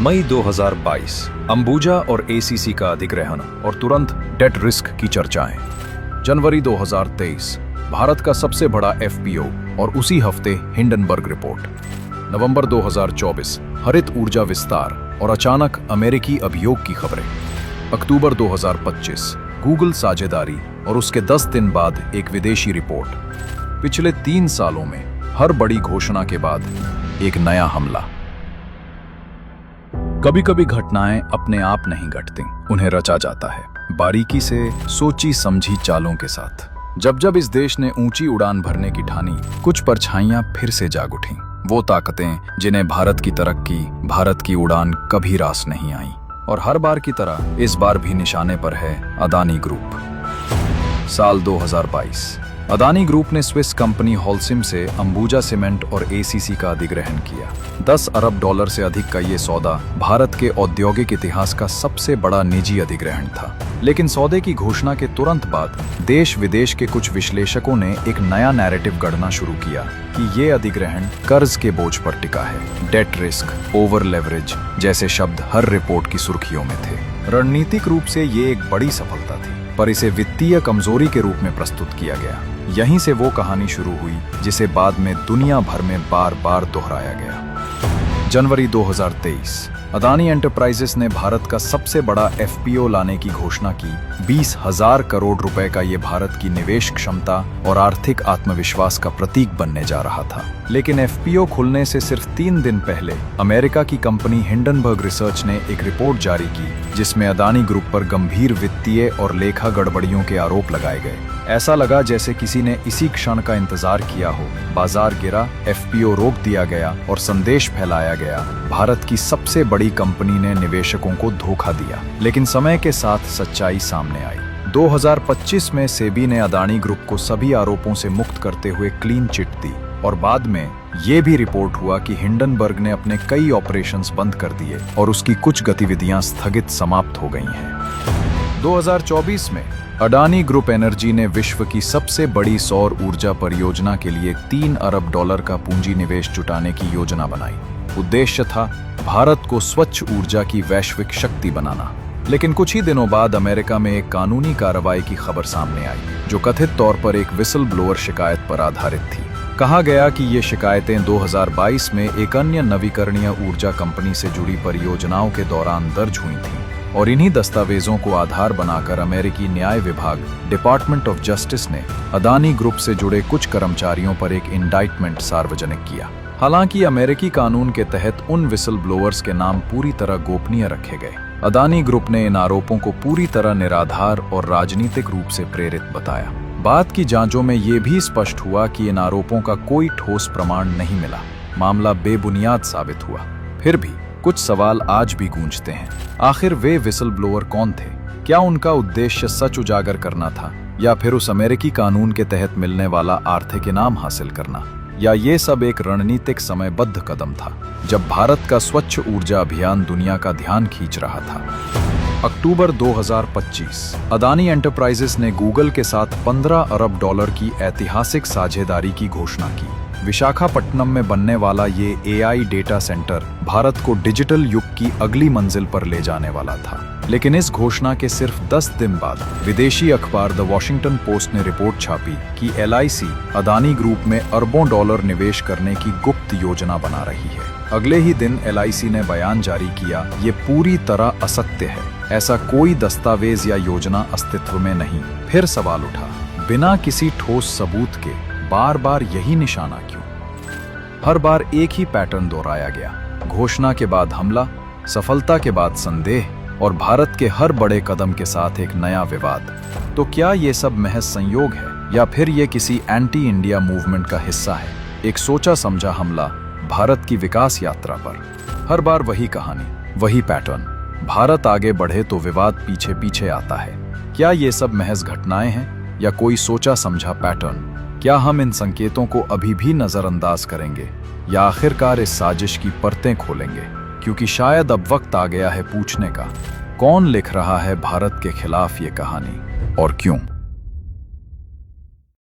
मई 2022 अंबुजा और एसीसी का अधिग्रहण और तुरंत डेट रिस्क की चर्चाएं। जनवरी 2023 भारत का सबसे बड़ा एफपीओ और उसी हफ्ते हिंडनबर्ग रिपोर्ट। नवंबर 2024 हरित ऊर्जा विस्तार और अचानक अमेरिकी अभियोग की खबरें। अक्टूबर 2025 गूगल साझेदारी और उसके 10 दिन बाद एक विदेशी रिपोर्ट। पिछले 3 सालों में हर बड़ी घोषणा के बाद एक नया हमला। कभी कभी घटनाएं अपने आप नहीं घटती, उन्हें रचा जाता है, बारीकी से सोची समझी चालों के साथ। जब जब इस देश ने ऊंची उड़ान भरने की ठानी, कुछ परछाइयां फिर से जाग उठीं। वो ताकतें जिन्हें भारत की तरक्की, भारत की उड़ान कभी रास नहीं आई। और हर बार की तरह इस बार भी निशाने पर है अदानी ग्रुप। साल 2022 अदानी ग्रुप ने स्विस कंपनी होल्सिम से अंबुजा सीमेंट और एसीसी का अधिग्रहण किया। $10 अरब से अधिक का ये सौदा भारत के औद्योगिक इतिहास का सबसे बड़ा निजी अधिग्रहण था। लेकिन सौदे की घोषणा के तुरंत बाद देश विदेश के कुछ विश्लेषकों ने एक नया नैरेटिव गढ़ना शुरू किया कि ये अधिग्रहण कर्ज के बोझ पर टिका है। डेट रिस्क, ओवर लेवरेज जैसे शब्द हर रिपोर्ट की सुर्खियों में थे। रणनीतिक रूप से ये एक बड़ी सफलता थी, पर इसे वित्तीय कमजोरी के रूप में प्रस्तुत किया गया। यहीं से वो कहानी शुरू हुई जिसे बाद में दुनिया भर में बार बार दोहराया गया। जनवरी 2023 अदानी एंटरप्राइजेस ने भारत का सबसे बड़ा एफपीओ लाने की घोषणा की। 20,000 करोड़ रुपए का ये भारत की निवेश क्षमता और आर्थिक आत्मविश्वास का प्रतीक बनने जा रहा था। लेकिन एफपीओ खुलने से सिर्फ 3 दिन पहले अमेरिका की कंपनी हिंडनबर्ग रिसर्च ने एक रिपोर्ट जारी की, जिसमें अदानी ग्रुप पर गंभीर वित्तीय और लेखा गड़बड़ियों के आरोप लगाए गए। ऐसा लगा जैसे किसी ने इसी क्षण का इंतजार किया हो। बाजार गिरा, एफपीओ रोक दिया गया और संदेश फैलाया गया, भारत की सबसे बड़ी कंपनी ने निवेशकों को धोखा दिया। लेकिन समय के साथ सच्चाई सामने आई। 2025 में सेबी ने अदानी ग्रुप को सभी आरोपों से मुक्त करते हुए क्लीन चिट दी और बाद में ये भी रिपोर्ट हुआ कि हिंडनबर्ग ने अपने कई ऑपरेशंस बंद कर दिए और उसकी कुछ गतिविधियां स्थगित समाप्त हो गई हैं। 2024 में अडानी ग्रुप एनर्जी ने विश्व की सबसे बड़ी सौर ऊर्जा परियोजना के लिए $3 अरब का पूंजी निवेश जुटाने की योजना बनाई। उद्देश्य था भारत को स्वच्छ ऊर्जा की वैश्विक शक्ति बनाना। लेकिन कुछ ही दिनों बाद अमेरिका में एक कानूनी कार्रवाई की खबर सामने आई, जो कथित तौर पर एक विसल ब्लोअर शिकायत पर आधारित थी। कहा गया कि ये शिकायतें 2022 में एक अन्य नवीकरणीय ऊर्जा कंपनी से जुड़ी परियोजनाओं के दौरान दर्ज हुई थीं और इन्हीं दस्तावेजों को आधार बनाकर अमेरिकी न्याय विभाग डिपार्टमेंट ऑफ जस्टिस ने अदानी ग्रुप से जुड़े कुछ कर्मचारियों पर एक इंडाइटमेंट सार्वजनिक किया। हालांकि अमेरिकी कानून के तहत उन विसल ब्लोअर्स के नाम पूरी तरह गोपनीय रखे गए। अदानी ग्रुप ने इन आरोपों को पूरी तरह निराधार और राजनीतिक रूप से प्रेरित बताया। बाद की जांचों में ये भी स्पष्ट हुआ कि इन आरोपों का कोई ठोस प्रमाण नहीं मिला। मामला बेबुनियाद साबित हुआ। फिर भी कुछ सवाल आज भी गूंजते हैं। आखिर वे विसल ब्लोअर कौन थे? क्या उनका उद्देश्य सच उजागर करना था, या फिर उस अमेरिकी कानून के तहत मिलने वाला आर्थिक इनाम हासिल करना? या ये सब एक रणनीतिक समयबद्ध कदम था जब भारत का स्वच्छ ऊर्जा अभियान दुनिया का ध्यान खींच रहा था? अक्टूबर 2025 अदानी एंटरप्राइजेस ने गूगल के साथ $15 अरब की ऐतिहासिक साझेदारी की घोषणा की। विशाखापट्टनम में बनने वाला ये एआई डेटा सेंटर भारत को डिजिटल युग की अगली मंजिल पर ले जाने वाला था। लेकिन इस घोषणा के सिर्फ 10 दिन बाद विदेशी अखबार द वॉशिंगटन पोस्ट ने रिपोर्ट छापी कि एलआईसी अदानी ग्रुप में अरबों डॉलर निवेश करने की गुप्त योजना बना रही है। अगले ही दिन एलआईसी ने बयान जारी किया, ये पूरी तरह असत्य है, ऐसा कोई दस्तावेज या योजना अस्तित्व में नहीं। फिर सवाल उठा, बिना किसी ठोस सबूत के बार बार यही निशाना क्यों? हर बार एक ही पैटर्न दोहराया गया। घोषणा के बाद हमला, सफलता के बाद संदेह और भारत के हर बड़े कदम के साथ एक नया विवाद। तो क्या ये सब महज संयोग है, या फिर ये किसी एंटी इंडिया मूवमेंट का हिस्सा है? एक सोचा समझा हमला भारत की विकास यात्रा पर। हर बार वही कहानी, वही पैटर्न। भारत आगे बढ़े तो विवाद पीछे पीछे आता है। क्या ये सब महज घटनाएं हैं या कोई सोचा समझा पैटर्न? क्या हम इन संकेतों को अभी भी नजरअंदाज करेंगे या आखिरकार इस साजिश की परतें खोलेंगे? क्योंकि शायद अब वक्त आ गया है पूछने का, कौन लिख रहा है भारत के खिलाफ ये कहानी और क्यों?